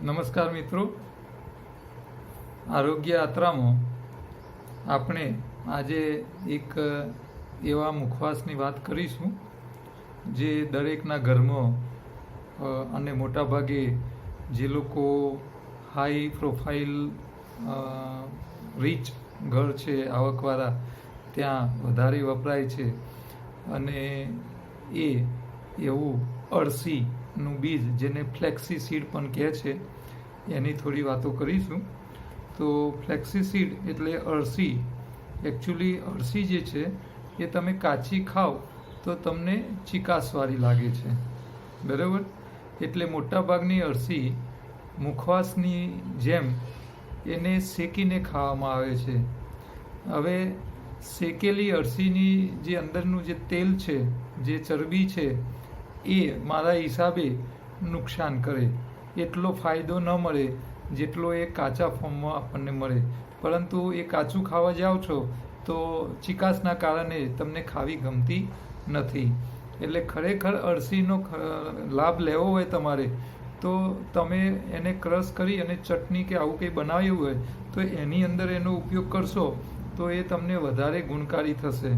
નમસ્કાર મિત્રો, આરોગ્ય યાત્રામાં આપણે આજે એક એવા મુખવાસની વાત કરીશું જે દરેકના ઘરમાં અને મોટાભાગે જે લોકો હાઈ પ્રોફાઇલ રીચ ઘર છે, આવકવાળા, ત્યાં વધારે વપરાય છે અને એ એવું અળસીનું બીજ જેને ફ્લેક્સી સીડ પણ કહે છે એની થોડી વાતો કરીશું. તો ફ્લેક્સી સીડ એટલે અળસી. એકચ્યુઅલી અળસી જે છે એ તમે કાચી ખાઓ તો તમને ચીકાશવાળી લાગે છે, બરાબર? એટલે મોટાભાગની અળસી મુખવાસની જેમ એને શેકીને ખાવામાં આવે છે. હવે શેકેલી અળસીની જે અંદરનું જે તેલ છે, જે ચરબી છે, એ મારા હિસાબે નુકસાન કરે. એટલો ફાયદો ન મળે જેટલો એ કાચા ફોર્મમાં આપણને મળે. પરંતુ એ કાચું ખાવા જાઓ છો તો ચિકાસના કારણે તમને ખાવી ગમતી નથી. એટલે ખરેખર અળસીનો લાભ લેવો હોય તમારે તો તમે એને ક્રશ કરી અને ચટણી કે આવું કંઈ બનાવ્યું હોય તો એની અંદર એનો ઉપયોગ કરશો તો એ તમને વધારે ગુણકારી થશે.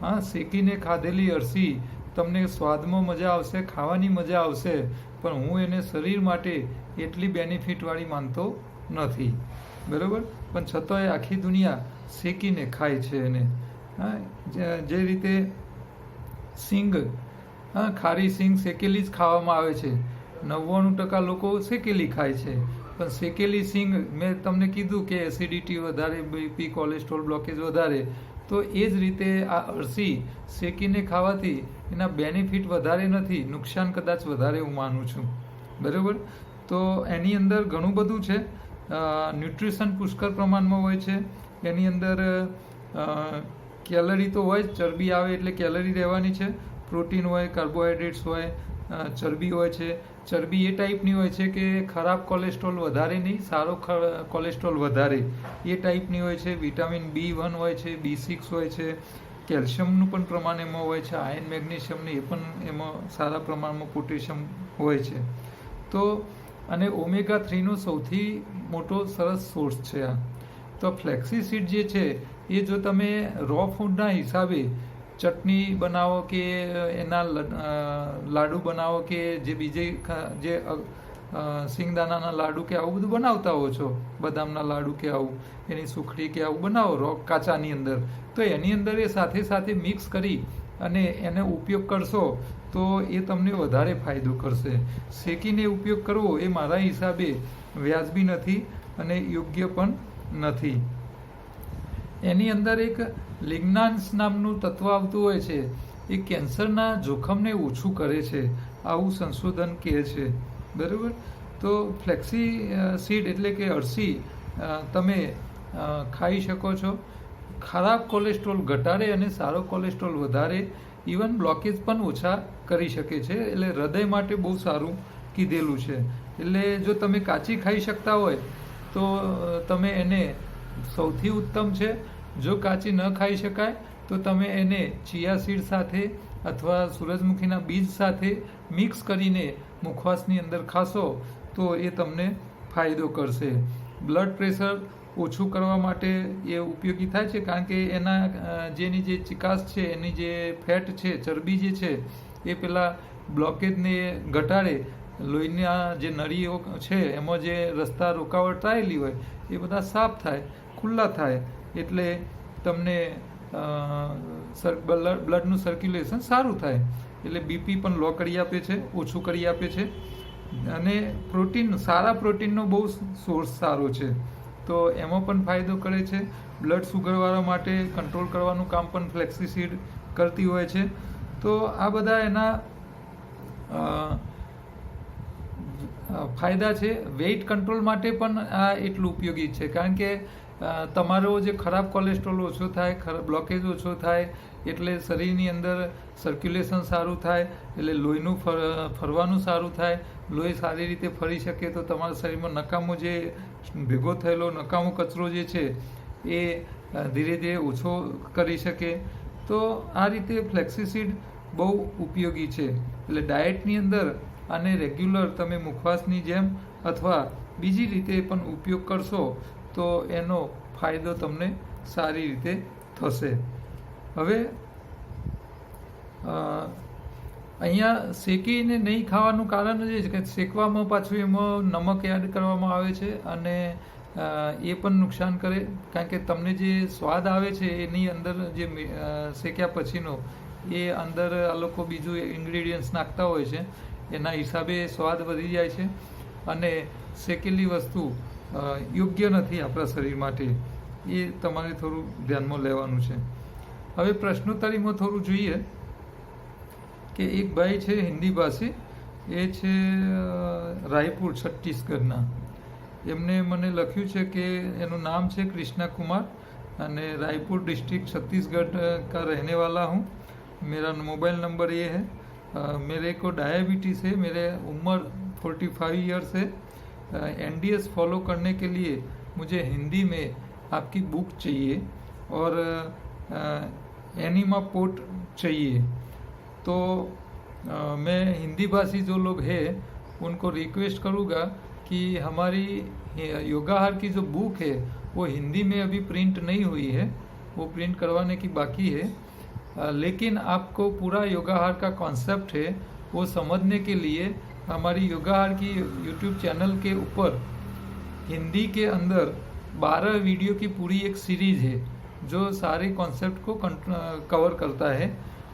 હા, શેકીને ખાધેલી અળસી તમને સ્વાદમાં મજા આવશે, ખાવાની મજા આવશે, પણ હું એને શરીર માટે એટલી બેનિફિટવાળી માનતો નથી, બરાબર? પણ છતાંય આખી દુનિયા શેકીને ખાય છે એને. હા, જે રીતે સિંગ, હા, ખારી સિંગ શેકેલી જ ખાવામાં આવે છે. 99% લોકો શેકેલી ખાય છે. પણ શેકેલી સિંગ, મેં તમને કીધું કે એસિડિટી વધારે, બીપી, કોલેસ્ટ્રોલ, બ્લોકેજ વધારે. તો એ જ રીતે આ અળસી શેકીને ખાવાથી એના બેનિફિટ વધારે નથી, નુકસાન કદાચ વધારે હું માનું છું, બરાબર? તો એની અંદર ઘણું બધું છે. ન્યુટ્રિશન પુષ્કળ પ્રમાણમાં હોય છે. એની અંદર કેલરી તો હોય જ, ચરબી આવે એટલે કેલરી રહેવાની છે. પ્રોટીન હોય, કાર્બોહાઈડ્રેટ્સ હોય, ચરબી હોય છે. ચરબી એ ટાઈપની હોય છે કે ખરાબ કોલેસ્ટ્રોલ વધારે નહીં, સારો કોલેસ્ટ્રોલ વધારે, એ ટાઈપની હોય છે. વિટામિન B1 હોય છે, B6 હોય છે, કેલ્શિયમનું પણ પ્રમાણ એમાં હોય છે, આયર્ન, મેગ્નેશિયમની એ પણ એમાં સારા પ્રમાણમાં, પોટેશિયમ હોય છે. તો અને ઓમેગા 3નો સૌથી મોટો સરસ સોર્સ છે આ. તો ફ્લેક્સી સીડ જે છે એ જો તમે રો ફૂડના હિસાબે ચટણી બનાવો કે એના લાડુ બનાવો કે જે બીજે જે સિંગદાણાના લાડુ કે આવું બધું બનાવતા હો છો, બદામના લાડુ કે આવું, એની સુખડી કે આવું બનાવો રો કાચાની અંદર, તો એની અંદર એ સાથે સાથે મિક્સ કરી અને એને ઉપયોગ કરશો તો એ તમને વધારે ફાયદો કરશે. શેકીને ઉપયોગ કરવો એ મારા હિસાબે વ્યાજબી નથી અને યોગ્ય પણ નથી. એની અંદર એક લિગ્નાન્સ નામનું તત્વ આવતું હોય છે, એ કેન્સરના જોખમને ઓછું કરે છે, આવું સંશોધન કહે છે, બરાબર? તો ફ્લેક્સી સીડ એટલે કે અળસી તમે ખાઈ શકો છો. ખરાબ કોલેસ્ટ્રોલ ઘટાડે અને સારો કોલેસ્ટ્રોલ વધારે, ઇવન બ્લોકેજ પણ ઓછા કરી શકે છે. એટલે હૃદય માટે બહુ સારું કીધેલું છે. એટલે જો તમે કાચી ખાઈ શકતા હોય તો તમે એને, સૌથી ઉત્તમ છે. જો કાચી ન ખાઈ શકાય તો તમે એને ચિયા સીડ સાથે અથવા સૂરજમુખીના બીજ સાથે મિક્સ કરીને મુખવાસની અંદર ખાશો તો એ તમને ફાયદો કરશે. બ્લડ પ્રેશર ઓછું કરવા માટે એ ઉપયોગી થાય છે, કારણ કે એના જેની જે ચિકાસ છે, એની જે ફેટ છે, ચરબી જે છે, એ પેલા બ્લોકેજને ઘટાડે. લોહીના જે નળીઓ છે એમાં જે રસ્તા રોકાવટ થયેલી હોય એ બધા સાફ થાય, ખુલ્લા થાય, એટલે તમને બ્લડનું સર્ક્યુલેશન સારું થાય. એટલે બીપી પણ લો કરી આપે છે, ઓછું કરી આપે છે. અને પ્રોટીન, સારા પ્રોટીનનો બહુ સોર્સ સારો છે, તો એમાં પણ ફાયદો કરે છે. બ્લડ સુગરવાળા માટે કંટ્રોલ કરવાનું કામ પણ ફ્લેક્સી સીડ કરતી હોય છે. તો આ બધા એના ફાયદા છે. વેઇટ કંટ્રોલ માટે પણ આ એટલું ઉપયોગી છે, કારણ કે તમારો જે ખરાબ કોલેસ્ટ્રોલ ઓછો થાય, બ્લોકેજ ઓછો થાય, એટલે શરીરની અંદર સર્ક્યુલેશન સારું થાય, એટલે લોહીનું ફરવાનું સારું થાય. લોહી સારી રીતે ફરી શકે તો તમારા શરીરમાં નકામો જે ભેગો થયેલો નકામો કચરો જે છે એ ધીરે ધીરે ઓછો કરી શકે. તો આ રીતે ફ્લેક્સી સીડ બહુ ઉપયોગી છે. એટલે ડાયટની અંદર આને રેગ્યુલર તમે મુખવાસની જેમ અથવા બીજી રીતે પણ ઉપયોગ કરશો તો એનો ફાયદો તમને સારી રીતે થશે. હવે અહીંયા શેકીને નહીં ખાવાનું કારણ જ એ છે કે શેકવામાં પાછું એમાં નમક એડ કરવામાં આવે છે અને એ પણ નુકસાન કરે, કારણ કે તમને જે સ્વાદ આવે છે એની અંદર જે શેક્યા પછીનો એ અંદર આ લોકો બીજું ઇન્ગ્રેડિયન્ટ્સ નાખતા હોય છે, એના હિસાબે સ્વાદ વધી જાય છે અને શેકેલી વસ્તુ યોગ્ય નથી આપણા શરીર માટે. એ તમારે થોડું ધ્યાનમાં લેવાનું છે. હવે પ્રશ્નોત્તરીમાં થોડું જોઈએ કે એક ભાઈ છે હિન્દી ભાષી, એ છે રાયપુર છત્તીસગઢના. એમને મને લખ્યું છે કે એનું નામ છે कृष्णा कुमार અને रायपुर डिस्ट्रिक्ट छत्तीसगढ़ का रहने वाला हूँ. मेरा मोबाइल नंबर ये है. मेरे को डायबिटीज़ है, मेरे उम्र 45 ईयर्स है. एनडीएस फॉलो करने के लिए मुझे हिंदी में आपकी बुक चाहिए और एनिमा पोट चाहिए. तो मैं हिंदी भाषी जो लोग हैं उनको रिक्वेस्ट करूँगा कि हमारी योगाहार की जो बुक है वो हिंदी में अभी प्रिंट नहीं हुई है, वो प्रिंट करवाने की बाकी है. लेकिन आपको पूरा योगाहार का कॉन्सेप्ट है वो समझने के लिए हमारी योगाहार की यूट्यूब चैनल के ऊपर हिंदी के अंदर 12 वीडियो की पूरी एक सीरीज़ है जो सारे कॉन्सेप्ट को कवर करता है.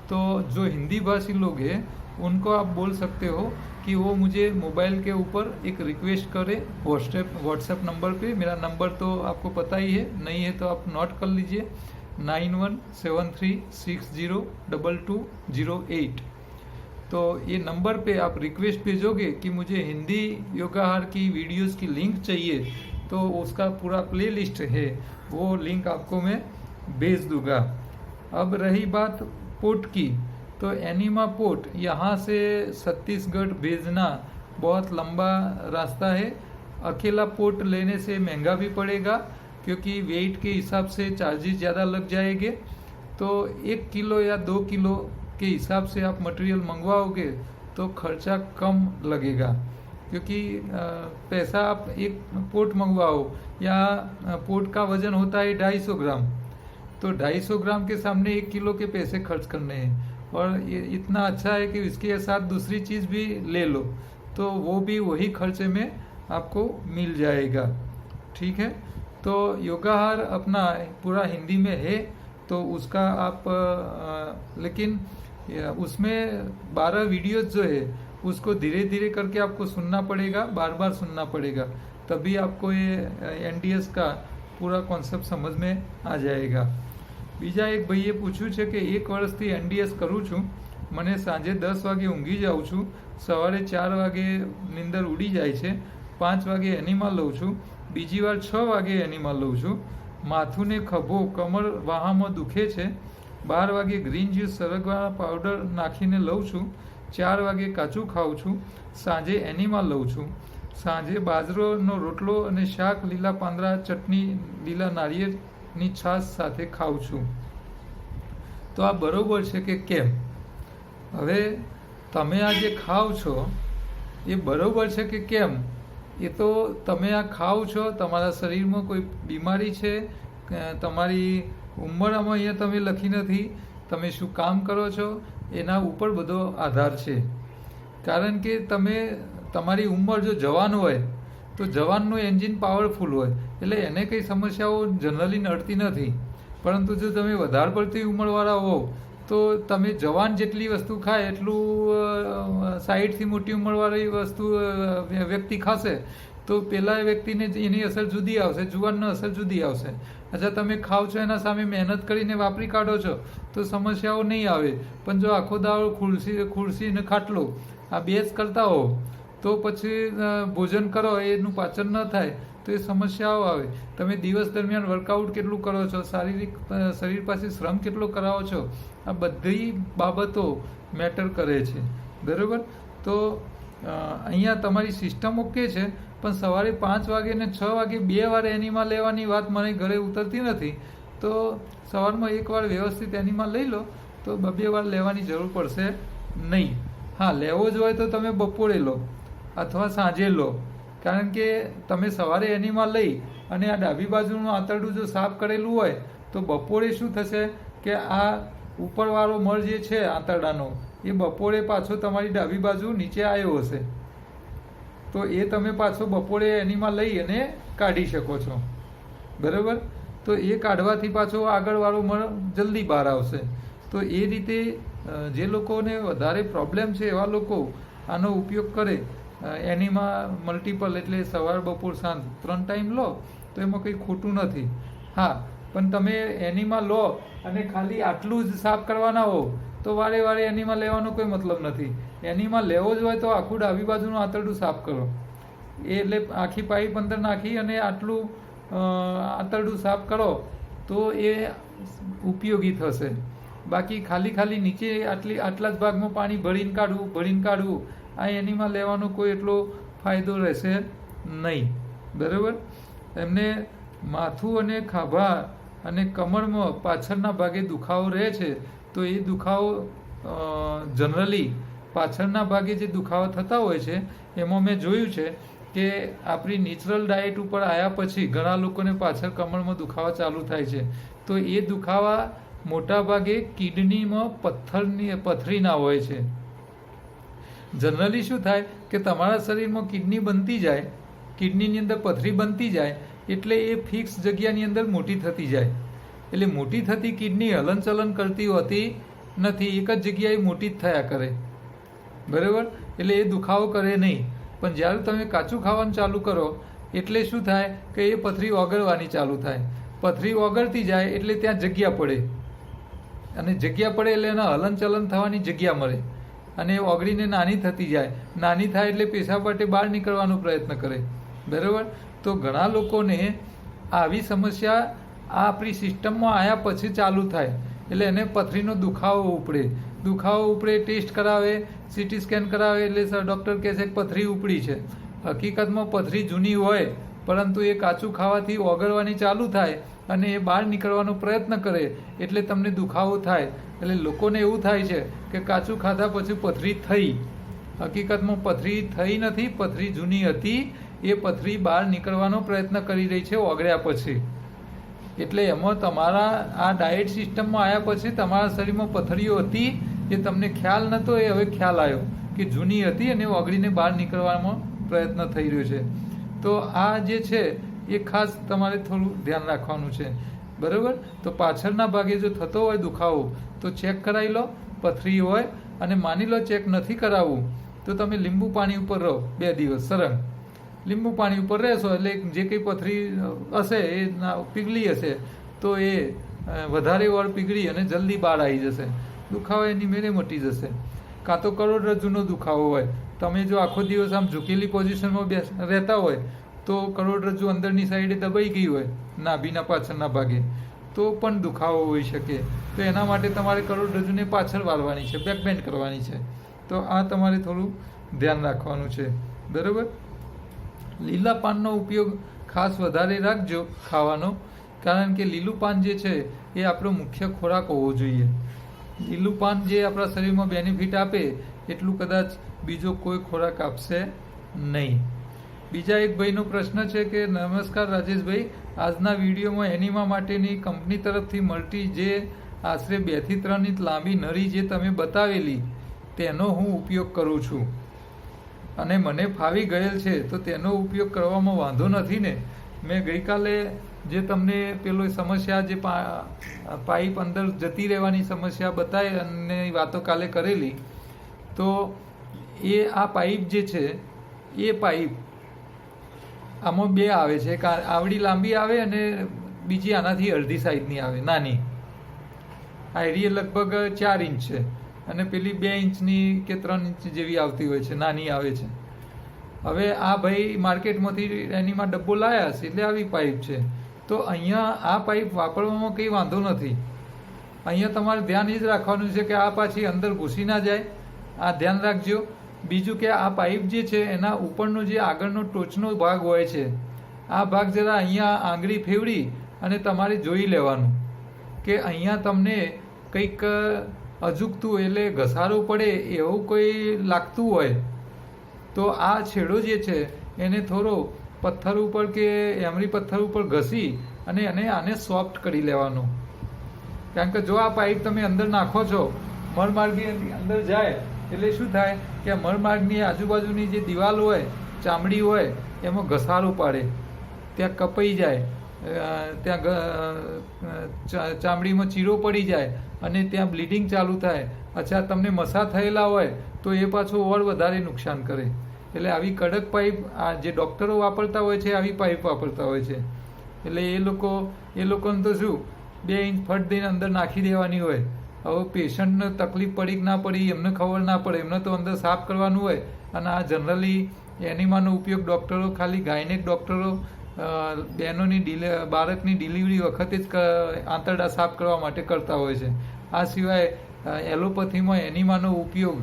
तो जो हिंदी भाषी लोग हैं उनको आप बोल सकते हो कि वो मुझे मोबाइल के ऊपर एक रिक्वेस्ट करें व्हाट्सएप नंबर पे. मेरा नंबर तो आपको पता ही है, नहीं है तो आप नोट कर लीजिए 9173602208. तो ये नंबर पे आप रिक्वेस्ट भेजोगे कि मुझे हिंदी योगाहार की वीडियोस की लिंक चाहिए, तो उसका पूरा प्लेलिस्ट है, वो लिंक आपको मैं भेज दूंगा. अब रही बात पोट की, तो एनिमा पोट यहाँ से छत्तीसगढ़ भेजना बहुत लंबा रास्ता है. अकेला पोट लेने से महंगा भी पड़ेगा क्योंकि वेट के हिसाब से चार्जेस ज़्यादा लग जाएंगे. तो 1 किलो या 2 किलो के हिसाब से आप मटेरियल मंगवाओगे तो खर्चा कम लगेगा, क्योंकि पैसा आप एक पोट मंगवाओ या पोट का वजन होता है 250 ग्राम, तो 250 ग्राम के सामने 1 किलो के पैसे खर्च करने हैं. और ये इतना अच्छा है कि इसके साथ दूसरी चीज़ भी ले लो तो वो भी वही खर्चे में आपको मिल जाएगा. ठीक है. तो योगाहार अपना पूरा हिंदी में है, तो उसका आप लेकिन उसमें 12 वीडियोस जो है उसको धीरे धीरे करके आपको सुनना पड़ेगा, बार बार सुनना पड़ेगा, तभी आपको ये एनडीएस का पूरा कॉन्सेप्ट समझ में आ जाएगा. બીજા એક ભાઈએ પૂછ્યું છે કે 1 વર્ષથી એનડીએસ કરું છું, મને સાંજે 10 વાગે ઊંઘી જાઉં છું, સવારે 4 વાગે નીંદર ઉડી જાય છે, 5 વાગે એનિમા લઉં છું, બીજી વાર 6 વાગે એનિમા લઉં છું, માથુંને ખભો કમર વહામાં દુખે છે, 12 વાગે ગ્રીન જ્યુસ સરગવા પાવડર નાખીને લઉં છું, 4 વાગે કાચું ખાઉં છું, સાંજે એનિમા લઉં છું, સાંજે બાજરાનો રોટલો અને શાક, લીલા પાંદડા, ચટણી, લીલા નારિયેળની છાશ સાથે ખાઉં છું. તો આ બરોબર છે કે કેમ? હવે તમે આ જે ખાઓ છો એ બરોબર છે કે કેમ એ તો તમે આ ખાઓ છો, તમારા શરીરમાં કોઈ બીમારી છે, તમારી ઉંમરમાં અહીંયા તમે લખી નથી, તમે શું કામ કરો છો એના ઉપર બધો આધાર છે. કારણ કે તમારી ઉંમર જો જવાન હોય તો જવાનનું એન્જિન પાવરફુલ હોય એટલે એને કંઈ સમસ્યાઓ જનરલી નડતી નથી. પરંતુ જો તમે વધારે પડતી ઉંમરવાળા હો તો તમે જવાન જેટલી વસ્તુ ખાય એટલું 60થી મોટી ઉંમરવાળી વસ્તુ વ્યક્તિ ખાશે તો પેલા વ્યક્તિને એની અસર જુદી આવશે, જુવાનની અસર જુદી આવશે. અચ્છા, તમે ખાઓ છો એના સામે મહેનત કરીને વાપરી કાઢો છો તો સમસ્યાઓ નહીં આવે, પણ જો આખો દાડો ખુરશી ને ખાટલો આ બે જ કરતા હો તો પછી ભોજન કરો એનું પાચન ન થાય તો એ સમસ્યાઓ આવે. તમે દિવસ દરમિયાન વર્કઆઉટ કેટલું કરો છો, શારીરિક શરીર પાસે શ્રમ કેટલો કરાવો છો, આ બધી બાબતો મેટર કરે છે. બરાબર? તો અહીંયા તમારી સિસ્ટમ ઓકે છે, પણ સવારે 5 વાગે ને 6 વાગે 2 વાર એનિમા લેવાની વાત મને ઘરે ઉતરતી નથી. તો સવારમાં 1 વાર વ્યવસ્થિત એનિમા લઈ લો તો 2 વાર લેવાની જરૂર પડશે નહીં. હા, લેવો જ હોય તો તમે બપોરે લો અથવા સાંજે લો, કારણ કે તમે સવારે એનીમાં લઈ અને આ ડાબી બાજુનું આંતરડું જો સાફ કરેલું હોય તો બપોરે શું થશે કે આ ઉપરવાળો મળ જે છે આંતરડાનો એ બપોરે પાછો તમારી ડાબી બાજુ નીચે આવ્યો હશે, તો એ તમે પાછો બપોરે એનીમાં લઈ અને કાઢી શકો છો, બરાબર. તો એ કાઢવાથી પાછો આગળવાળો મળ જલ્દી બહાર આવશે. તો એ રીતે જે લોકોને વધારે પ્રોબ્લેમ છે એવા લોકો આનો ઉપયોગ કરે. એનીમાં મલ્ટિપલ એટલે સવાર બપોર સાંજ 3 ટાઈમ લો તો એમાં કંઈ ખોટું નથી. હા, પણ તમે એનીમાં લો અને ખાલી આટલું જ સાફ કરવાના હો તો વારે વારે એનીમાં લેવાનો કોઈ મતલબ નથી. એનીમાં લેવો જ હોય તો આખું ડાબી બાજુનું આંતરડું સાફ કરો, એટલે આખી પાઇપ અંદર નાખી અને આટલું આંતરડું સાફ કરો તો એ ઉપયોગી થશે. બાકી ખાલી નીચે આટલા જ ભાગમાં પાણી ભરીને કાઢવું આ એનીમાં લેવાનો કોઈ એટલો ફાયદો રહેશે નહીં, બરાબર. એમને માથું અને ખભા અને કમરમાં પાછળના ભાગે દુખાવો રહે છે તો એ દુખાવો જનરલી પાછળના ભાગે જે દુખાવા થતા હોય છે એમાં મેં જોયું છે કે આપણી નેચરલ ડાયટ ઉપર આવ્યા પછી ઘણા લોકોને પાછળ કમરમાં દુખાવા ચાલુ થાય છે. તો એ દુખાવા મોટા ભાગે કિડનીમાં પથરીના હોય છે. જનરલી શું થાય કે તમારા શરીરમાં કિડની બનતી જાય, કિડનીની અંદર પથરી બનતી જાય એટલે એ ફિક્સ જગ્યાની અંદર મોટી થતી જાય, એટલે મોટી થતી કિડની હલનચલન કરતી હોતી નથી, એક જ જગ્યાએ મોટી જ થયા કરે, બરાબર. એટલે એ દુખાવો કરે નહીં. પણ જ્યારે તમે કાચું ખાવાનું ચાલુ કરો એટલે શું થાય કે એ પથરી ઓગળવાની ચાલુ થાય. પથરી ઓગળતી જાય એટલે ત્યાં જગ્યા પડે, અને જગ્યા પડે એટલે એના હલનચલન થવાની જગ્યા મળે, અને એ ઓગળીને નાની થતી જાય. નાની થાય એટલે પેશાબ માટે બહાર નીકળવાનો પ્રયત્ન કરે, બરાબર. તો ઘણા લોકોને આવી સમસ્યા આ આપણી સિસ્ટમમાં આવ્યા પછી ચાલુ થાય, એટલે એને પથરીનો દુખાવો ઉપડે, ટેસ્ટ કરાવે, સીટી સ્કેન કરાવે એટલે સર ડૉક્ટર કહે છે કે પથરી ઉપડી છે. હકીકતમાં પથરી જૂની હોય પરંતુ એ કાચું ખાવાથી ઓગળવાની ચાલુ થાય અને એ બહાર નીકળવાનો પ્રયત્ન કરે એટલે તમને દુખાવો થાય. એટલે લોકોને એવું થાય છે કે કાચું ખાધા પછી પથરી થઈ. હકીકતમાં પથરી થઈ નથી, પથરી જૂની હતી, એ પથરી બહાર નીકળવાનો પ્રયત્ન કરી રહી છે ઓગળ્યા પછી. એટલે એમાં તમારા આ ડાયટ સિસ્ટમમાં આવ્યા પછી તમારા શરીરમાં પથરીઓ હતી એ તમને ખ્યાલ નહોતો, એ હવે ખ્યાલ આવ્યો કે જૂની હતી અને ઓગળીને બહાર નીકળવામાં પ્રયત્ન થઈ રહ્યો છે. તો આ જે છે એ ખાસ તમારે થોડું ધ્યાન રાખવાનું છે, બરાબર. તો પાછળના ભાગે જો થતો હોય દુખાવો તો ચેક કરાવી લો, પથરી હોય અને માની લો ચેક નથી કરાવવું તો તમે લીંબુ પાણી ઉપર રહો 2 દિવસ સરંગ. લીંબુ પાણી ઉપર રહેશો એટલે જે કંઈ પથરી હશે એ પીગળી હશે તો એ વધારે વાર પીગળી અને જલ્દી બહાર આવી જશે, દુખાવો એની મેળે મટી જશે. કાં તો કરોડરજ્જુનો દુખાવો હોય, તમે જો આખો દિવસ આમ ઝૂકેલી પોઝિશનમાં રહેતા હોય તો કરોડરજ્જુ અંદરની સાઈડે દબાઈ ગઈ હોય નાભીના પાછળના ભાગે તો પણ દુખાવો હોઈ શકે. તો એના માટે તમારે કરોડરજ્જુને પાછળ વાળવાની છે, બેક બેન્ડ કરવાની છે. તો આ તમારે થોડું ધ્યાન રાખવાનું છે, બરાબર. લીલા પાનનો ઉપયોગ ખાસ વધારે રાખજો ખાવાનો, કારણ કે લીલું પાન જે છે એ આપણો મુખ્ય ખોરાક હોવો જોઈએ. લીલું પાન જે આપણા શરીરમાં બેનિફિટ આપે એટલું કદાચ બીજો કોઈ ખોરાક આપશે નહીં. બીજા એક ભાઈનો પ્રશ્ન છે કે નમસ્કાર રાજેશભાઈ, આજના વિડીયોમાં એનિમા માટેની કંપની તરફથી મળતી જે આશરે 2 થી 3 ઇંચ લાંબી નળી જે તમે બતાવેલી તેનો હું ઉપયોગ કરું છું અને મને ફાવી ગયેલ છે, તો તેનો ઉપયોગ કરવામાં વાંધો નથી ને? મેં ગઈકાલે જે તમને પેલો સમસ્યા જે પાઇપ અંદર જતી રહેવાની સમસ્યા બતાવી અને વાતો કાલે કરેલી, તો એ આ પાઇપ જે છે એ પાઇપ આમાં 2 આવે છે, એક આવડી લાંબી આવે અને બીજી આનાથી અડધી સાઈઝની આવે નાની. આ એરિયા લગભગ 4 ઇંચ છે અને પેલી 2 ઇંચની કે 3 ઇંચ જેવી આવતી હોય છે, નાની આવે છે. હવે આ ભાઈ માર્કેટમાંથી એનીમાં ડબ્બો લાવ્યા છે એટલે આવી પાઇપ છે. તો અહીંયા આ પાઇપ વાપરવામાં કંઈ વાંધો નથી. અહીંયા તમારે ધ્યાન એ જ રાખવાનું છે કે આ પાછી અંદર ઘૂસી ના જાય, આ ધ્યાન રાખજો. બીજું કે આ પાઇપ જે છે એના ઉપરનો જે આગળનો ટોચનો ભાગ હોય છે આ ભાગ જરા અહીંયા આંગળી ફેવડી અને તમારે જોઈ લેવાનું કે અહીંયા તમને કંઈક અજુગતું એટલે ઘસારું પડે એવું કોઈ લાગતું હોય તો આ છેડો જે છે એને થોડો પથ્થર ઉપર કે એમરી પથ્થર ઉપર ઘસી અને આને સોફ્ટ કરી લેવાનું. કારણ કે જો આ પાઇપ તમે અંદર નાખો છો, મળમાર્ગની અંદર જાય એટલે શું થાય કે મળમાર્ગની આજુબાજુની જે દિવાલ હોય, ચામડી હોય, એમાં ઘસારું પાડે, ત્યાં કપાઈ જાય, ત્યાં ચામડીમાં ચીરો પડી જાય અને ત્યાં બ્લીડિંગ ચાલુ થાય. અચ્છા, તમને મસા થયેલા હોય તો એ પાછું ઓર વધારે નુકસાન કરે. એટલે આવી કડક પાઇપ આ જે ડૉક્ટરો વાપરતા હોય છે, આવી પાઇપ વાપરતા હોય છે. એટલે એ લોકોને તો શું 2 ઇંચ ફટ દઈને અંદર નાખી દેવાની હોય. હવે પેશન્ટને તકલીફ પડી કે ના પડી એમને ખબર ના પડે, એમને તો અંદર સાફ કરવાનું હોય. અને આ જનરલી એનિમાનો ઉપયોગ ડૉક્ટરો, ખાલી ગાયનેક ડૉક્ટરો બહેનોની બાળકની ડિલિવરી વખતે જ આંતરડા સાફ કરવા માટે કરતા હોય છે. આ સિવાય એલોપેથીમાં એનિમાનો ઉપયોગ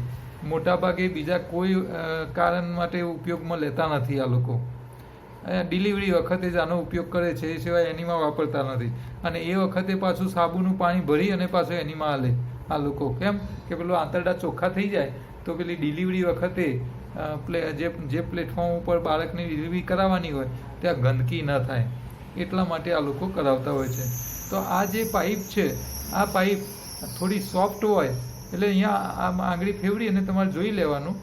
મોટાભાગે બીજા કોઈ કારણ માટે ઉપયોગમાં લેતા નથી. આ લોકો ડિલિવરી વખતે જ આનો ઉપયોગ કરે છે, એ સિવાય એનિમા વાપરતા નથી. અને એ વખતે પાછું સાબુનું પાણી ભરી અને પાછું એનિમા હાલે આ લોકો. કેમ કે પેલું આંતરડા ચોખ્ખા થઈ જાય તો પેલી ડિલિવરી વખતે જે પ્લેટફોર્મ ઉપર બાળકની ડિલિવરી કરાવવાની હોય ત્યાં ગંદકી ન થાય, એટલા માટે આ લોકો કરાવતા હોય છે. તો આ જે પાઇપ છે, આ પાઇપ થોડી સોફ્ટ હોય એટલે અહીંયા આમ આંગળી ફેરવી અને તમારે જોઈ લેવાનું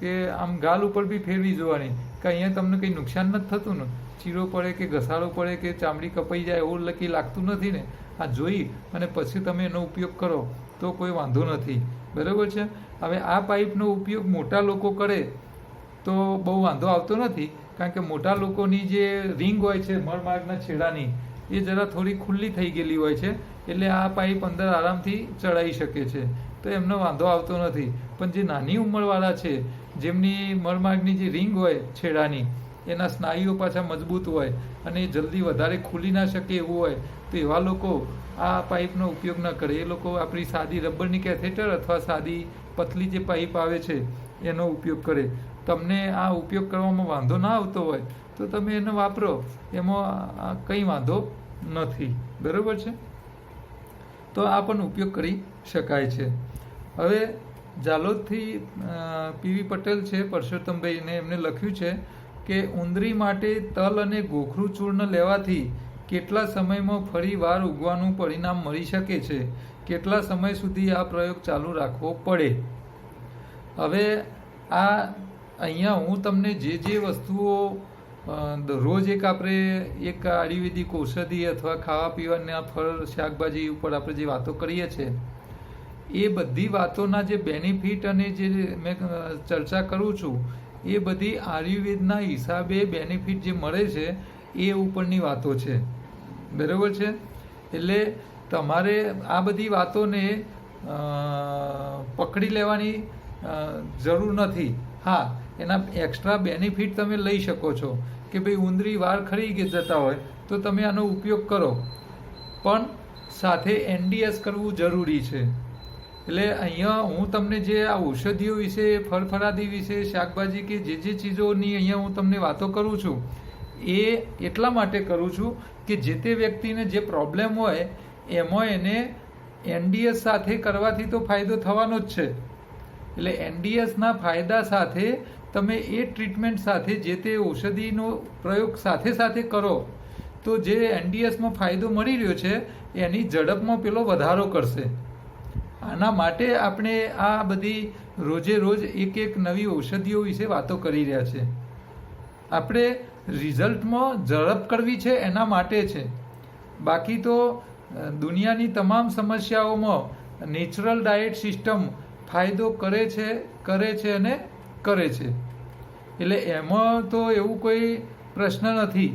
કે આમ ગાલ ઉપર બી ફેરવી જોવાની કે અહીંયા તમને કંઈ નુકસાન નથી થતું ને, ચીરો પડે કે ઘસારો પડે કે ચામડી કપાઈ જાય એવું લકી લાગતું નથી ને. આ જોઈ અને પછી તમે એનો ઉપયોગ કરો તો કોઈ વાંધો નથી. બરાબર છે. હવે આ પાઇપનો ઉપયોગ મોટા લોકો કરે તો બહુ વાંધો આવતો નથી, કારણ કે મોટા લોકોની જે રિંગ હોય છે મળમાર્ગના છેડાની, એ જરા થોડી ખુલ્લી થઈ ગયેલી હોય છે, એટલે આ પાઇપ અંદર આરામથી ચડાવી શકે છે, તો એમનો વાંધો આવતો નથી. પણ જે નાની ઉંમરવાળા છે, જેમની મળમાર્ગની જે રિંગ હોય છેડાની, એના સ્નાયુઓ પાછા મજબૂત હોય અને એ જલ્દી વધારે ખુલી ના શકે એવું હોય, તો એવા લોકો આ પાઇપનો ઉપયોગ ન કરે. એ લોકો આપણી સાદી રબરની કેથેટર અથવા સાદી પતલી જે પાઇપ આવે છે એનો ઉપયોગ કરે. તમને આ ઉપયોગ કરવામાં વાંધો ના આવતો હોય તો તમે એને વાપરો, એમાં કંઈ વાંધો નથી. બરાબર છે. તો આ પણ ઉપયોગ કરી શકાય છે. હવે જાલોદથી પીવી પટેલ છે પરસોત્તમભાઈને, એમને લખ્યું છે કે ઉંદરી માટે તલ અને ગોખરું ચૂર્ણ લેવાથી કેટલા સમયમાં ફરી વાર ઉગવાનું પરિણામ મળી શકે છે? કેટલા સમય સુધી આ પ્રયોગ ચાલુ રાખવો પડે? હવે આ અહીંયા હું તમને જે વસ્તુઓ રોજ આપણે એક આયુર્વેદિક ઔષધિ અથવા ખાવા પીવાના ફળ શાકભાજી ઉપર આપણે જે વાતો કરીએ છીએ, એ બધી વાતોના જે બેનિફિટ અને જે મેં ચર્ચા કરું છું, એ બધી આયુર્વેદના હિસાબે બેનિફિટ જે મળે છે એ ઉપરની વાતો છે. બરાબર છે. એટલે તમારે આ બધી વાતોને પકડી લેવાની જરૂર નથી. હા, એના એક્સ્ટ્રા બેનિફિટ તમે લઈ શકો છો કે ભાઈ ઉંદરી વાળ ખરી જતા હોય તો તમે આનો ઉપયોગ કરો, પણ સાથે NDS કરવું જરૂરી છે. એટલે અહીંયા હું તમને જે આ ઔષધિઓ વિશે, ફળફળાદી વિશે, શાકભાજી કે જે ચીજોની અહીંયા હું તમને વાતો કરું છું, એ એટલા માટે કરું છું કે જે તે વ્યક્તિને જે પ્રોબ્લેમ હોય એમાં એને NDS સાથે કરવાથી તો ફાયદો થવાનો જ છે. એટલે NDSના ફાયદા સાથે તમે એ ટ્રીટમેન્ટ સાથે જે તે ઔષધિનો પ્રયોગ સાથે કરો તો જે NDSમાં ફાયદો મળી રહ્યો છે એની ઝડપમાં પેલો વધારો કરશે. આના માટે આપણે આ બધી રોજે રોજ એક નવી ઔષધિઓ વિશે વાતો કરી રહ્યા છે. આપણે રિઝલ્ટમાં ઝડપ કરવી છે એના માટે છે. બાકી તો દુનિયાની તમામ સમસ્યાઓમાં નેચરલ ડાયટ સિસ્ટમ ફાયદો કરે છે અને કરે છે. એટલે એમાં તો એવું કોઈ પ્રશ્ન નથી,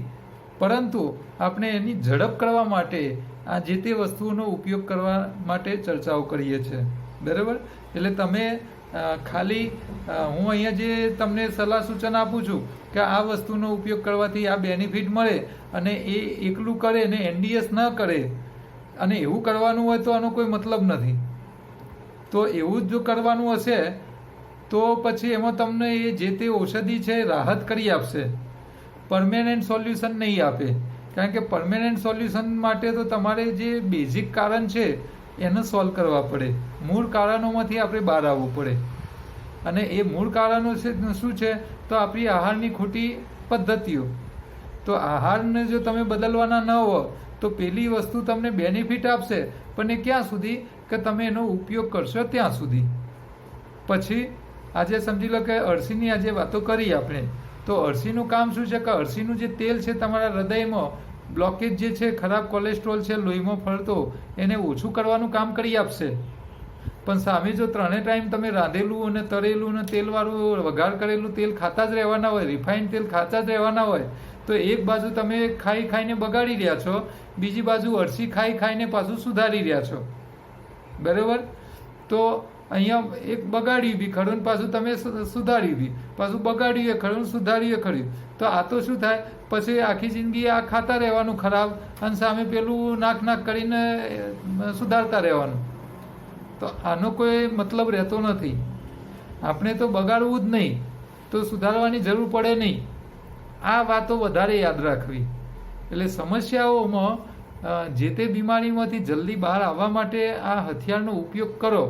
પરંતુ આપણે એની ઝડપ કરવા માટે આ જે તે વસ્તુઓનો ઉપયોગ કરવા માટે ચર્ચાઓ કરીએ છીએ. બરાબર. એટલે તમે ખાલી હું અહીંયા જે તમને સલાહ સૂચન આપું છું કે આ વસ્તુનો ઉપયોગ કરવાથી આ બેનિફિટ મળે અને એ એકલું કરે અને NDS ન કરે, અને એવું કરવાનું હોય તો આનો કોઈ મતલબ નથી. તો એવું જ જો કરવાનું હશે તો પછી એમાં તમને એ જે તે ઔષધિ છે રાહત કરી આપશે, પરમેનન્ટ સોલ્યુશન નહીં આપે. કારણ કે પરમેનન્ટ સોલ્યુશન માટે તો તમારે જે બેઝિક કારણ છે એને સોલ્વ કરવા પડે. મૂળ કારણોમાંથી આપણે બહાર આવવું પડે. અને એ મૂળ કારણો છે શું છે? તો આપણી આહારની ખોટી પદ્ધતિઓ. તો આહારને જો તમે બદલવાના ન હો તો પેલી વસ્તુ તમને બેનિફિટ આપશે, પણ એ ક્યાં સુધી કે તમે એનો ઉપયોગ કરશો ત્યાં સુધી. પછી આજે સમજી લો કે અળસીની આજે વાતો કરી આપણે, તો અળસીનું કામ શું છે કે અળસીનું જે તેલ છે તમારા હૃદયમાં બ્લોકેજ જે છે, ખરાબ કોલેસ્ટ્રોલ છે લોહીમાં ફરતો, એને ઓછું કરવાનું કામ કરી આપશે. પણ સામે જો 3 ટાઈમ તમે રાંધેલું અને તળેલું અને તેલવાળું વઘાર કરેલું તેલ ખાતા જ રહેવાના હોય, રિફાઇન્ડ તેલ ખાતા જ રહેવાના હોય, તો એક બાજુ તમે ખાઈ ખાઈને બગાડી રહ્યા છો, બીજી બાજુ અળસી ખાઈ ખાઈને પાછું સુધારી રહ્યા છો. બરાબર? તો અહીંયા એક બગાડ્યું બી ખરું ને પાછું તમે સુધાર્યું બી, પાછું બગાડ્યું એ ખરું, સુધાર્યું એ ખરું. તો આ તો શું થાય? પછી આખી જિંદગી આ ખાતા રહેવાનું ખરાબ, અને સામે પેલું નાક કરીને સુધારતા રહેવાનું. તો આનો કોઈ મતલબ રહેતો નથી. આપણે તો બગાડવું જ નહીં, તો સુધારવાની જરૂર પડે નહીં. આ વાતો વધારે યાદ રાખવી. એટલે સમસ્યાઓમાં જે તે બીમારીમાંથી જલ્દી બહાર આવવા માટે આ હથિયારનો ઉપયોગ કરો.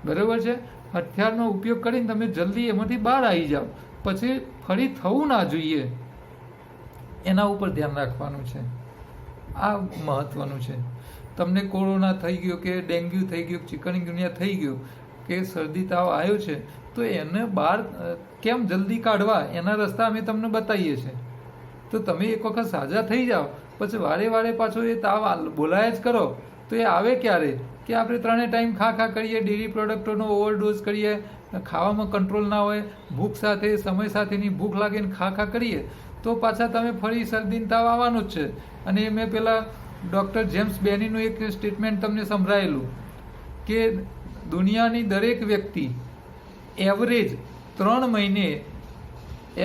બરાબર છે? હથિયારનો ઉપયોગ કરીને તમે જલ્દી એમાંથી બહાર આવી જાઓ. પછી ફરી થવું ના જોઈએ, એના ઉપર ધ્યાન રાખવાનું છે. આ મહત્વનું છે. તમને કોરોના થઈ ગયો કે ડેન્ગ્યુ થઈ ગયો, ચિકનગુનિયા થઈ ગયો કે શરદી તાવ આવ્યો છે, તો એને બહાર કેમ જલ્દી કાઢવા એના રસ્તા અમે તમને બતાવીએ છીએ. તો તમે એક વખત સાજા થઈ જાઓ, પછી વારે વારે પાછો એ તાવ બોલાયા જ કરો, તો એ આવે ક્યારે કે આપણે 3 ટાઈમ ખા કરીએ, ડેરી પ્રોડક્ટોનો ઓવરડોઝ કરીએ, ખાવામાં કંટ્રોલ ના હોય, ભૂખ સાથે સમય સાથેની ભૂખ લાગે ને ખા કરીએ, તો પાછા તમે ફરી શરદીને તાવ આવવાનું જ છે. અને મેં પેલા ડૉક્ટર જેમ્સ બેનીનું એક સ્ટેટમેન્ટ તમને સંભળાયેલું કે દુનિયાની દરેક વ્યક્તિ એવરેજ 3 મહિને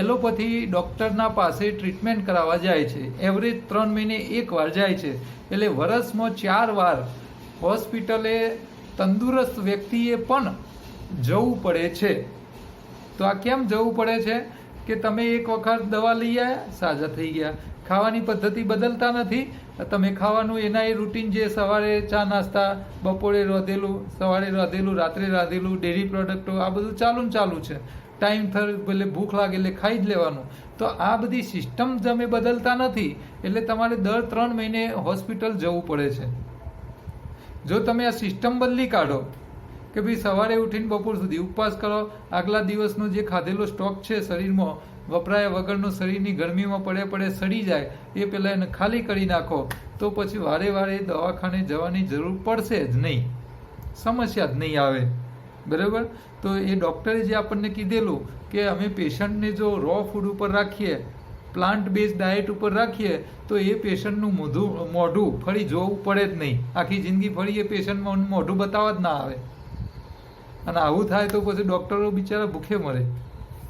એલોપેથી ડૉક્ટરના પાસે ટ્રીટમેન્ટ કરાવવા જાય છે. એવરેજ 3 મહિને 1 વાર જાય છે. એટલે વર્ષમાં 4 વાર હોસ્પિટલે તંદુરસ્ત વ્યક્તિએ પણ જવું પડે છે. તો આ કેમ જવું પડે છે કે તમે એક વખત દવા લઈ આવ્યા, સાજા થઈ ગયા, ખાવાની પદ્ધતિ બદલતા નથી. તમે ખાવાનું એના એ રૂટીન જે સવારે ચા નાસ્તા, બપોરે રાંધેલું, સવારે રાંધેલું, રાત્રે રાંધેલું, ડેરી પ્રોડક્ટો, આ બધું ચાલુ છે. ટાઈમ થર ભલે ભૂખ લાગે એટલે ખાઈ જ લેવાનું. તો આ બધી સિસ્ટમ તમે બદલતા નથી, એટલે તમારે દર 3 મહિને હોસ્પિટલ જવું પડે છે. જો તમે આ સિસ્ટમ બદલી કાઢો કે ભાઈ સવારે ઉઠીને બપોર સુધી ઉપવાસ કરો, આગલા દિવસનો જે ખાધેલો સ્ટોક છે શરીરમાં વપરાયા વગરનો, શરીરની ગરમીમાં પડે સડી જાય, એ પહેલાં એને ખાલી કરી નાખો, તો પછી વારે દવાખાને જવાની જરૂર પડશે જ નહીં, સમસ્યા જ નહીં આવે. બરાબર? તો એ ડૉક્ટરે જે આપણને કીધેલું કે અમે પેશન્ટને જો રો ફૂડ ઉપર રાખીએ, પ્લાન્ટ બેઝ ડાયટ ઉપર રાખીએ, તો એ પેશન્ટનું મોઢું ફરી જોવું પડે જ નહીં. આખી જિંદગી ફરી એ પેશન્ટમાં મોઢું બતાવવા જ ના આવે. અને આવું થાય તો પછી ડૉક્ટરો બિચારા ભૂખે મરે.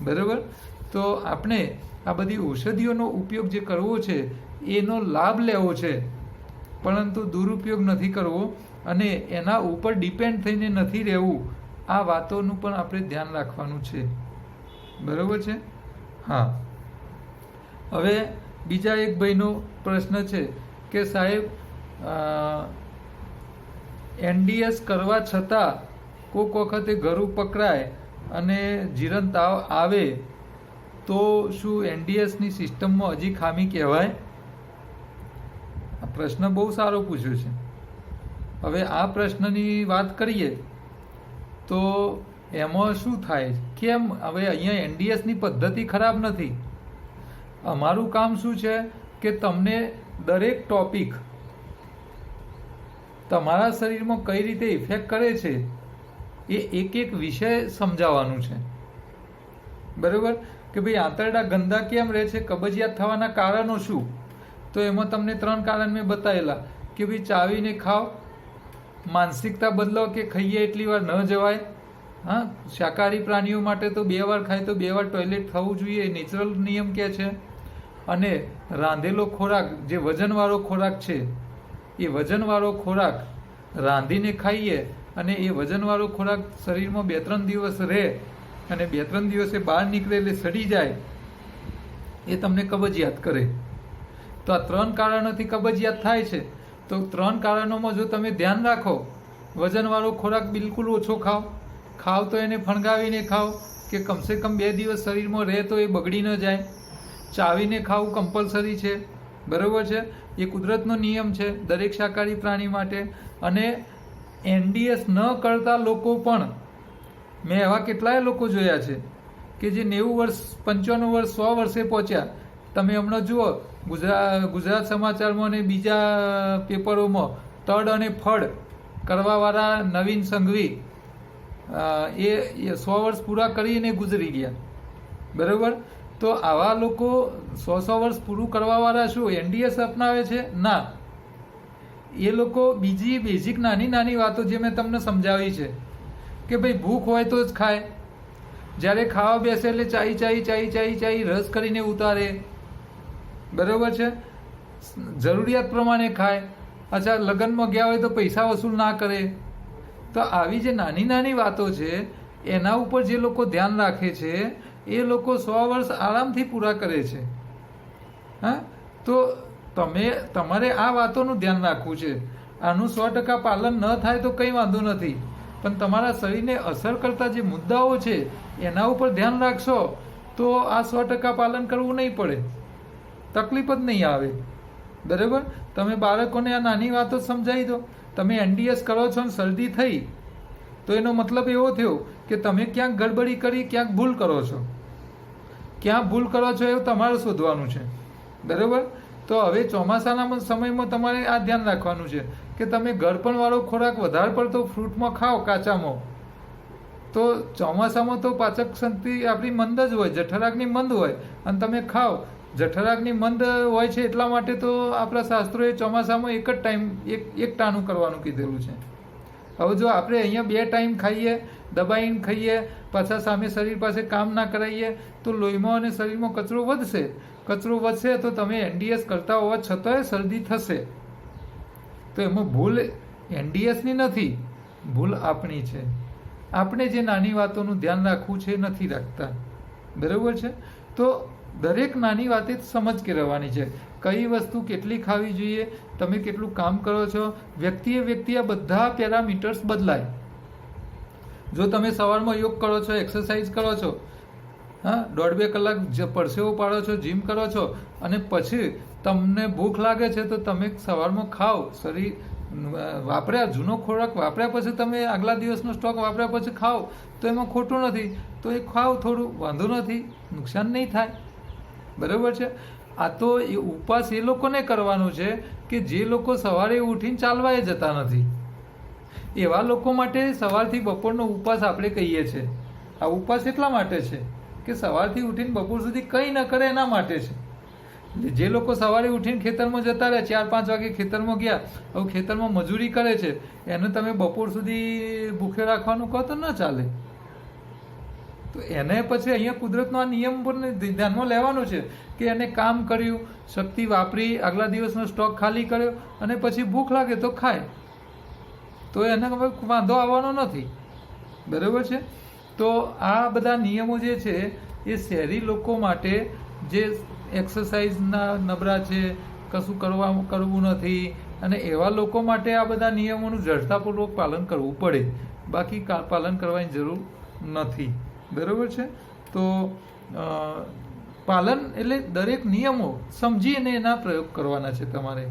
બરાબર? તો આપણે આ બધી ઔષધિઓનો ઉપયોગ જે કરવો છે એનો લાભ લેવો છે, પરંતુ દુરુપયોગ નથી કરવો અને એના ઉપર ડિપેન્ડ થઈને નથી રહેવું. આ વાતોનું પણ આપણે ધ્યાન રાખવાનું છે. બરાબર છે? હા. હવે બીજા એક ભાઈનો પ્રશ્ન છે કે સાહેબ NDS કરવા છતાં કોઈક વખતે ગળું પકડાય અને જીરણ તાવ આવે, તો શું NDSની સિસ્ટમમાં હજી ખામી કહેવાય? આ પ્રશ્ન બહુ સારો પૂછ્યો છે. હવે આ પ્રશ્નની વાત કરીએ તો એમાં શું થાય, કેમ હવે અહીંયા NDSની પદ્ધતિ ખરાબ નથી. અમારું કામ શું છે કે તમને દરેક ટોપિક તમારા શરીરમાં કઈ રીતે ઇફેક્ટ કરે છે એ એક વિષય સમજાવવાનું છે. બરાબર? કે ભાઈ આંતરડા ગંદા કેમ રહે છે, કબજિયાત થવાના કારણો શું, તો એમાં તમને 3 કારણ મેં બતાવેલા કે ભાઈ ચાવીને ખાઓ, માનસિકતા બદલો કે ખાઈએ એટલી વાર ન જવાય. હા, શાકાહારી પ્રાણીઓ માટે તો 2 વાર ખાય તો 2 વાર ટોયલેટ થવું જોઈએ, નેચરલ નિયમ કે છે. અને રાંધેલો ખોરાક જે વજનવાળો ખોરાક છે, એ વજનવાળો ખોરાક રાંધીને ખાઈએ અને એ વજનવાળો ખોરાક શરીરમાં 2-3 દિવસ રહે અને 2-3 દિવસે બહાર નીકળે એટલે સડી જાય, એ તમને કબજિયાત કરે. તો આ 3 કારણોથી કબજિયાત થાય છે. તો 3 કારણોમાં જો તમે ધ્યાન રાખો વજનવાળો ખોરાક બિલકુલ ઓછો ખાવ તો એને ફણગાવીને ખાવ કે કમસે કમ 2 દિવસ શરીરમાં રહે તો એ બગડી ન જાય. ચાવીને ખાવું કમ્પલસરી છે, બરાબર છે. એ કુદરતનો નિયમ છે દરેક શાકાહારી પ્રાણી માટે. અને NDS ન કરતા લોકો પણ મેં એવા કેટલાય લોકો જોયા છે કે જે 90 વર્ષ 95 વર્ષ 100 વર્ષે પહોંચ્યા. તમે હમણાં જુઓ ગુજરાત સમાચારમાં અને બીજા પેપરોમાં તડ અને ફળ કરવાવાળા નવીન સંઘવી એ 100 વર્ષ પૂરા કરીને ગુજરી ગયા, બરાબર. તો આવા લોકો 100 વર્ષ પૂરું કરવાવાળા શું NDS અપનાવે છે? ના. એ લોકો બીજી બેઝિક નાની નાની વાતો જે મેં તમને સમજાવી છે કે ભાઈ ભૂખ હોય તો જ ખાય, જ્યારે ખાવા બેસે એટલે ચાઈ રસ કરીને ઉતારે, બરાબર છે. જરૂરિયાત પ્રમાણે ખાય. અચ્છા, લગ્નમાં ગયા હોય તો પૈસા વસૂલ ના કરે. તો આવી જે નાની નાની વાતો છે એના ઉપર જે લોકો ધ્યાન રાખે છે એ લોકો 100 વર્ષ આરામથી પૂરા કરે છે. હા, તો તમારે આ વાતોનું ધ્યાન રાખવું છે. આનું 100% પાલન ન થાય તો કંઈ વાંધો નથી, પણ તમારા શરીરને અસર કરતા જે મુદ્દાઓ છે એના ઉપર ધ્યાન રાખશો તો આ 100% પાલન કરવું નહીં પડે, તકલીફ જ નહીં આવે, બરાબર. તમે બાળકોને આ નાની વાતો સમજાવી દો. તમે NDS કરો છો ને શરદી થઈ તો એનો મતલબ એવો થયો કે તમે ક્યાંક ગડબડી કરી, ક્યાંક ભૂલ કરો છો. ક્યાં ભૂલ કરો છો એવું તમારે શોધવાનું છે, બરાબર. તો હવે ચોમાસાના સમયમાં તમારે આ ધ્યાન રાખવાનું છે કે તમે ગળપણવાળો ખોરાક વધારે પડતો ફ્રૂટમાં ખાઓ કાચામાં, તો ચોમાસામાં તો પાચક શક્તિ આપણી મંદ જ હોય, જઠરાગ્નિ મંદ હોય, અને તમે ખાઓ. જઠરાગ્નિ મંદ હોય છે એટલા માટે તો આપણા શાસ્ત્રોએ ચોમાસામાં એક જ ટાઈમ એક ટાણું કરવાનું કીધેલું છે. હવે જો આપણે અહીંયા 2 ટાઈમ ખાઈએ, દબાઈને ખાઈએ, પાછા સામે શરીર પાસે કામ ના કરાવીએ તો લોહીમાં અને શરીરમાં કચરો વધશે તો તમે NDS કરતા હોવા છતાંય શરદી થશે. તો એમાં ભૂલ NDSની નથી, ભૂલ આપણી છે. આપણે જે નાની વાતોનું ધ્યાન રાખવું છે એ નથી રાખતા, બરાબર છે. તો દરેક નાની વાતે સમજ કે રહેવાની છે. કઈ વસ્તુ કેટલી ખાવી જોઈએ, તમે કેટલું કામ કરો છો, વ્યક્તિએ આ બધા પેરામીટર્સ બદલાય. જો તમે સવારમાં યોગ કરો છો, એક્સરસાઇઝ કરો છો, હા, 1.5-2 કલાક પરસેવો પાડો છો, જીમ કરો છો, અને પછી તમને ભૂખ લાગે છે તો તમે સવારમાં ખાઓ. શરીર વાપર્યા જૂનો ખોરાક વાપર્યા પછી તમે આગલા દિવસનો સ્ટોક વાપર્યા પછી ખાઓ તો એમાં ખોટું નથી. તો એ ખાઓ, થોડું વાંધો નથી, નુકસાન નહીં થાય, બરાબર છે. આ તો એ ઉપવાસ એ લોકોને કરવાનું છે કે જે લોકો સવારે ઉઠીને ચાલવા જતા નથી. એવા લોકો માટે સવારથી બપોરનો ઉપવાસ આપણે કહીએ છીએ. આ ઉપવાસ એટલા માટે છે કે સવારથી ઉઠીને બપોર સુધી કંઈ ન કરે એના માટે છે. જે લોકો સવારે ઉઠીને ખેતરમાં જતા રહ્યા, 4-5 વાગે ખેતરમાં ગયા, હવે ખેતરમાં મજૂરી કરે છે, એને તમે બપોર સુધી ભૂખ્યો રાખવાનું કહો તો ન ચાલે. તો એને પછી અહીંયા કુદરતનો આ નિયમ પર ધ્યાનમાં લેવાનું છે કે એને કામ કર્યું, શક્તિ વાપરી, આગલા દિવસનો સ્ટોક ખાલી કર્યો, અને પછી ભૂખ લાગે તો ખાય, તો એને વાંધો આવવાનો નથી, બરાબર છે. તો આ બધા નિયમો જે છે એ શહેરી લોકો માટે જે એક્સરસાઇઝના નબળા છે, કશું કરવું નથી, અને એવા લોકો માટે આ બધા નિયમોનું જડતાપૂર્વક પાલન કરવું પડે, બાકી પાલન કરવાની જરૂર નથી, બરાબર છે. તો પાલન એટલે દરેક નિયમો સમજીને એના પ્રયોગ કરવાના છે તમારે.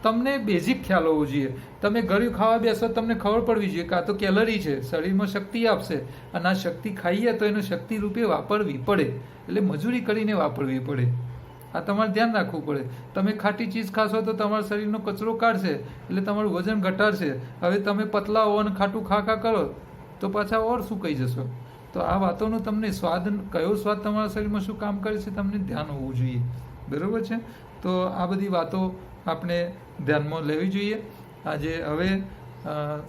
તમને બેઝિક ખ્યાલ હોવો જોઈએ. તમે ગળ્યું ખાવા બેસો તમને ખબર પડવી જોઈએ કે આ તો કેલરી છે, શરીરમાં શક્તિ આપશે, અને આ શક્તિ ખાઈએ તો એને શક્તિ રૂપે વાપરવી પડે, એટલે મજૂરી કરીને વાપરવી પડે. આ તમારે ધ્યાન રાખવું પડે. તમે ખાટી ચીજ ખાશો તો તમારા શરીરનો કચરો કાઢશે, એટલે તમારું વજન ઘટાડશે. હવે તમે પતલા હો અને ખાટું ખા કરો તો પાછા ઓર શું કહી જશો. તો આ વાતોનું તમને કયો સ્વાદ તમારા શરીરમાં શું કામ કરે છે તમને ધ્યાન હોવું જોઈએ, બરાબર છે. તો આ બધી વાતો આપણે ધ્યાનમાં લેવી જોઈએ. આજે હવે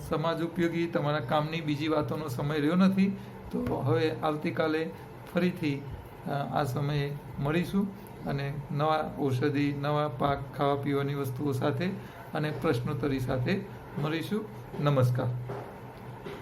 સમાજ ઉપયોગી તમારા કામની બીજી વાતોનો સમય રહ્યો નથી, તો હવે આવતીકાલે ફરીથી આ સમયે મળીશું, અને નવા ઔષધિ, નવા પાક, ખાવા પીવાની વસ્તુઓ સાથે અને પ્રશ્નોત્તરી સાથે મળીશું. નમસ્કાર.